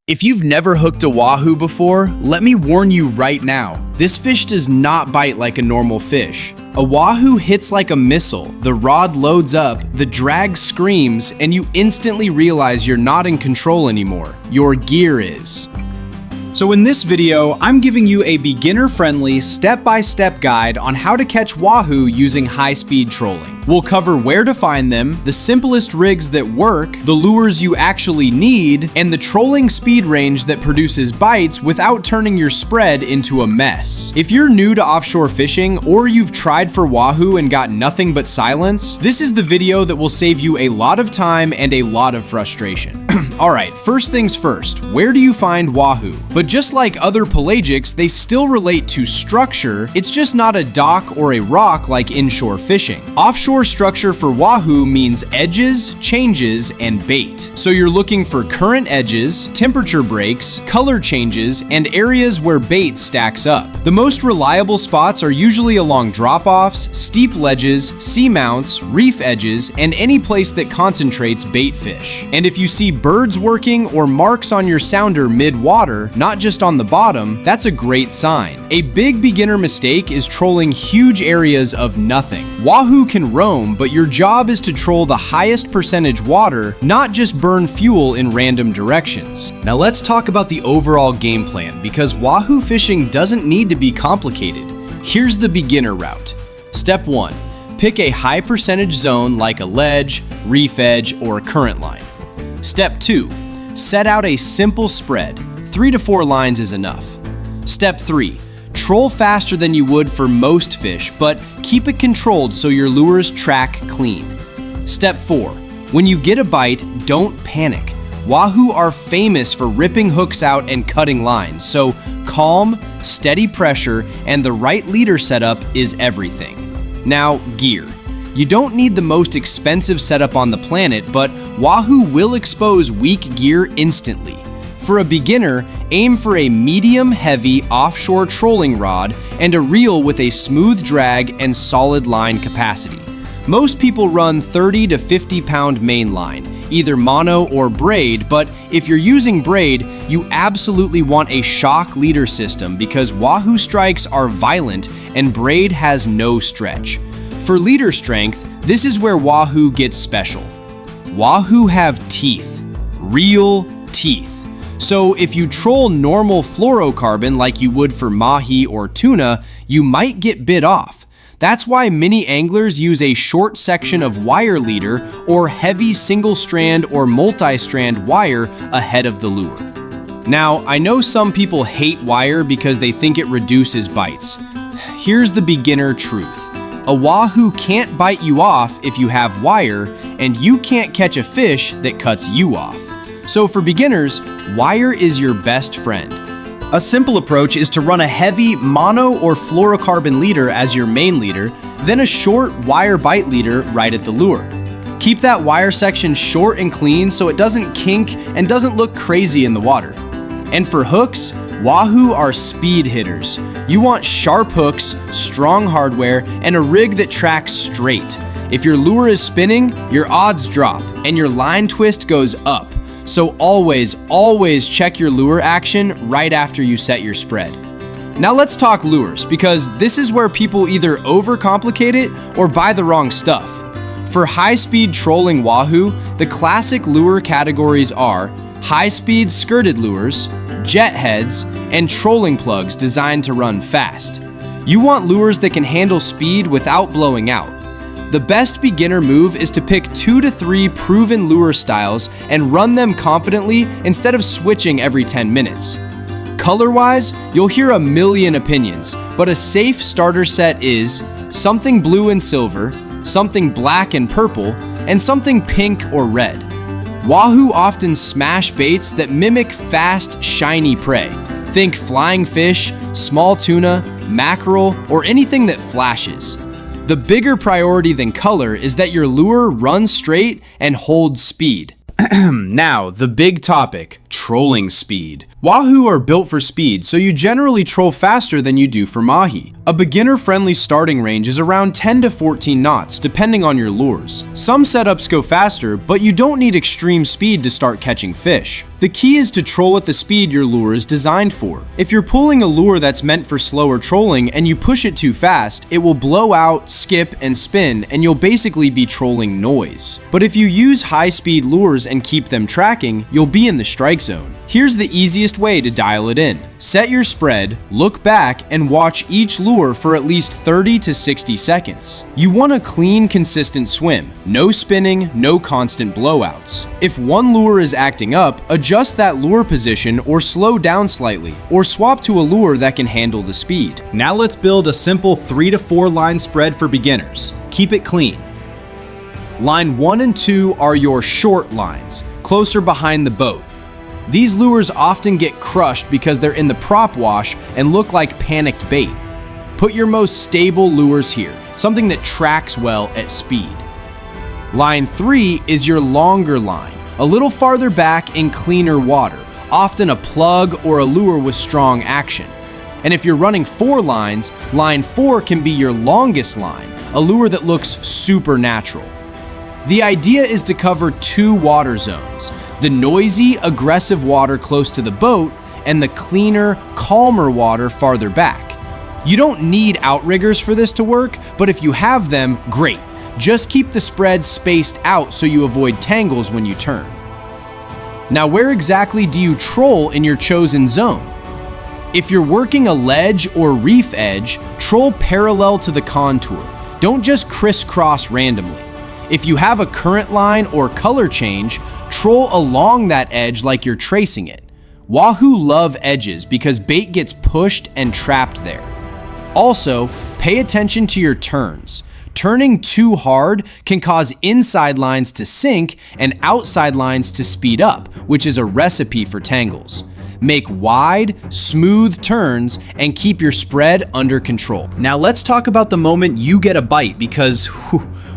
If you've never hooked a wahoo before, let me warn you right now. This fish does not bite like a normal fish. A wahoo hits like a missile, the rod loads up, the drag screams, and you instantly realize you're not in control anymore. Your gear is. So in this video, I'm giving you a beginner-friendly, step-by-step guide on how to catch wahoo using high-speed trolling. We'll cover where to find them, the simplest rigs that work, the lures you actually need, and the trolling speed range that produces bites without turning your spread into a mess. If you're new to offshore fishing, or you've tried for wahoo and got nothing but silence, this is the video that will save you a lot of time and a lot of frustration. Alright, first things first, where do you find wahoo? But just like other pelagics, they still relate to structure, it's just not a dock or a rock like inshore fishing. Offshore structure for wahoo means edges, changes, and bait. So you're looking for current edges, temperature breaks, color changes, and areas where bait stacks up. The most reliable spots are usually along drop-offs, steep ledges, seamounts, reef edges, and any place that concentrates bait fish. And if you see birds working or marks on your sounder mid-water, not just on the bottom, that's a great sign. A big beginner mistake is trolling huge areas of nothing. Wahoo can roam, but your job is to troll the highest percentage water, not just burn fuel in random directions. Now let's talk about the overall game plan, because wahoo fishing doesn't need to be complicated. Here's the beginner route. Step 1. Pick a high percentage zone like a ledge, reef edge, or current line. Step 2. Set out a simple spread. 3 to 4 lines is enough. Step 3. Troll faster than you would for most fish, but keep it controlled so your lures track clean. Step 4. When you get a bite, don't panic. Wahoo are famous for ripping hooks out and cutting lines, so calm, steady pressure, and the right leader setup is everything. Now, gear. You don't need the most expensive setup on the planet, but wahoo will expose weak gear instantly. For a beginner, aim for a medium-heavy offshore trolling rod and a reel with a smooth drag and solid line capacity. Most people run 30 to 50 pound main line, either mono or braid, but if you're using braid, you absolutely want a shock leader system because wahoo strikes are violent and braid has no stretch. For leader strength, this is where wahoo gets special. Wahoo have teeth, real teeth. So if you troll normal fluorocarbon like you would for mahi or tuna, you might get bit off. That's why many anglers use a short section of wire leader or heavy single strand or multi-strand wire ahead of the lure. Now, I know some people hate wire because they think it reduces bites. Here's the beginner truth. A wahoo can't bite you off if you have wire, and you can't catch a fish that cuts you off. So for beginners, wire is your best friend. A simple approach is to run a heavy mono or fluorocarbon leader as your main leader, then a short wire bite leader right at the lure. Keep that wire section short and clean so it doesn't kink and doesn't look crazy in the water. And for hooks, wahoo are speed hitters. You want sharp hooks, strong hardware, and a rig that tracks straight. If your lure is spinning, your odds drop and your line twist goes up. So always check your lure action right after you set your spread. Now let's talk lures, because this is where people either overcomplicate it or buy the wrong stuff. For high-speed trolling wahoo, the classic lure categories are high-speed skirted lures, jet heads, and trolling plugs designed to run fast. You want lures that can handle speed without blowing out. The best beginner move is to pick 2 to 3 proven lure styles and run them confidently instead of switching every 10 minutes. Color-wise, you'll hear a million opinions, but a safe starter set is something blue and silver, something black and purple, and something pink or red. Wahoo often smash baits that mimic fast, shiny prey. Think flying fish, small tuna, mackerel, or anything that flashes. The bigger priority than color is that your lure runs straight and holds speed. Now, the big topic, Trolling speed. Wahoo are built for speed, so you generally troll faster than you do for mahi. A beginner-friendly starting range is around 10 to 14 knots, depending on your lures. Some setups go faster, but you don't need extreme speed to start catching fish. The key is to troll at the speed your lure is designed for. If you're pulling a lure that's meant for slower trolling and you push it too fast, it will blow out, skip, and spin, and you'll basically be trolling noise. But if you use high-speed lures and keep them tracking, you'll be in the strike zone. Here's the easiest way to dial it in. Set your spread, look back, and watch each lure for at least 30 to 60 seconds. You want a clean, consistent swim. No spinning, no constant blowouts. If one lure is acting up, adjust that lure position or slow down slightly, or swap to a lure that can handle the speed. Now let's build a simple 3 to 4 line spread for beginners. Keep it clean. Line 1 and 2 are your short lines, closer behind the boat. These lures often get crushed because they're in the prop wash and look like panicked bait. Put your most stable lures here, something that tracks well at speed. Line 3 is your longer line, a little farther back in cleaner water, often a plug or a lure with strong action. And if you're running 4 lines, line 4 can be your longest line, a lure that looks supernatural. The idea is to cover 2 water zones: the noisy, aggressive water close to the boat and the cleaner, calmer water farther back. You don't need outriggers for this to work, but if you have them, great. Just keep the spread spaced out so you avoid tangles when you turn. Now, where exactly do you troll in your chosen zone? If you're working a ledge or reef edge, troll parallel to the contour. Don't just crisscross randomly. If you have a current line or color change, troll along that edge like you're tracing it. Wahoo love edges because bait gets pushed and trapped there. Also, pay attention to your turns. Turning too hard can cause inside lines to sink and outside lines to speed up, which is a recipe for tangles. Make wide, smooth turns and keep your spread under control. Now let's talk about the moment you get a bite, because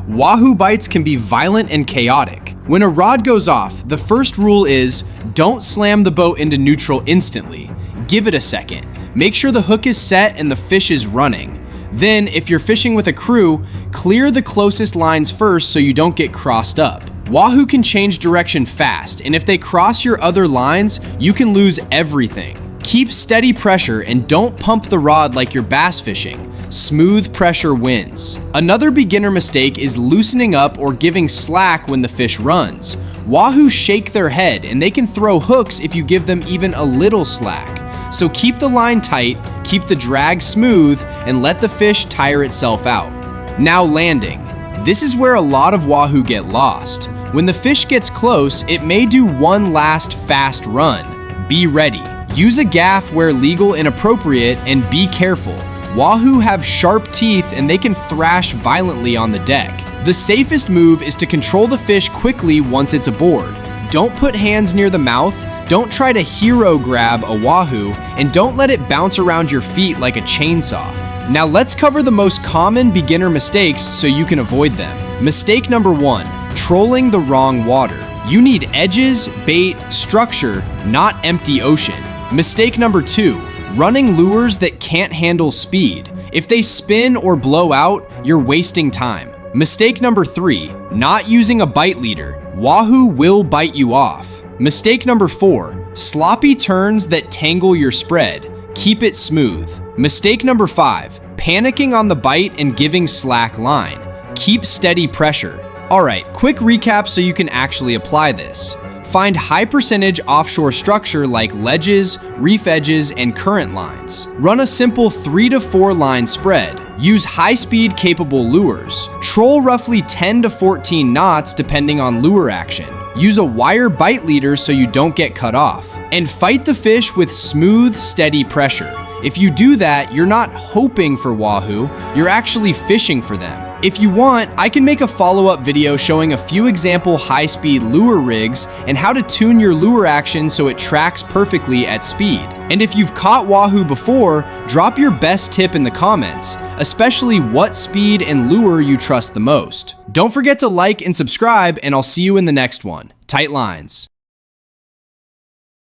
Wahoo bites can be violent and chaotic. When a rod goes off, the first rule is don't slam the boat into neutral instantly. Give it a second. Make sure the hook is set and the fish is running. Then, if you're fishing with a crew, clear the closest lines first so you don't get crossed up. Wahoo can change direction fast, and if they cross your other lines, you can lose everything. Keep steady pressure and don't pump the rod like you're bass fishing. Smooth pressure wins. Another beginner mistake is loosening up or giving slack when the fish runs. Wahoo shake their head and they can throw hooks if you give them even a little slack. So keep the line tight, keep the drag smooth, and let the fish tire itself out. Now landing. This is where a lot of Wahoo get lost. When the fish gets close, it may do one last fast run. Be ready. Use a gaff where legal and appropriate, and be careful. Wahoo have sharp teeth and they can thrash violently on the deck. The safest move is to control the fish quickly once it's aboard. Don't put hands near the mouth, don't try to hero grab a Wahoo, and don't let it bounce around your feet like a chainsaw. Now let's cover the most common beginner mistakes so you can avoid them. Mistake number 1, trolling the wrong water. You need edges, bait, structure, not empty ocean. Mistake number 2, running lures that can't handle speed. If they spin or blow out, you're wasting time. Mistake number 3, not using a bite leader. Wahoo will bite you off. Mistake number 4, sloppy turns that tangle your spread. Keep it smooth. Mistake number 5, panicking on the bite and giving slack line. Keep steady pressure. Alright, quick recap so you can actually apply this. Find high percentage offshore structure like ledges, reef edges, and current lines. Run a simple 3 to 4 line spread. Use high speed capable lures. Troll roughly 10 to 14 knots depending on lure action. Use a wire bite leader so you don't get cut off. And fight the fish with smooth, steady pressure. If you do that, you're not hoping for Wahoo, you're actually fishing for them. If you want, I can make a follow-up video showing a few example high-speed lure rigs and how to tune your lure action so it tracks perfectly at speed. And if you've caught Wahoo before, drop your best tip in the comments, especially what speed and lure you trust the most. Don't forget to like and subscribe, and I'll see you in the next one. Tight lines.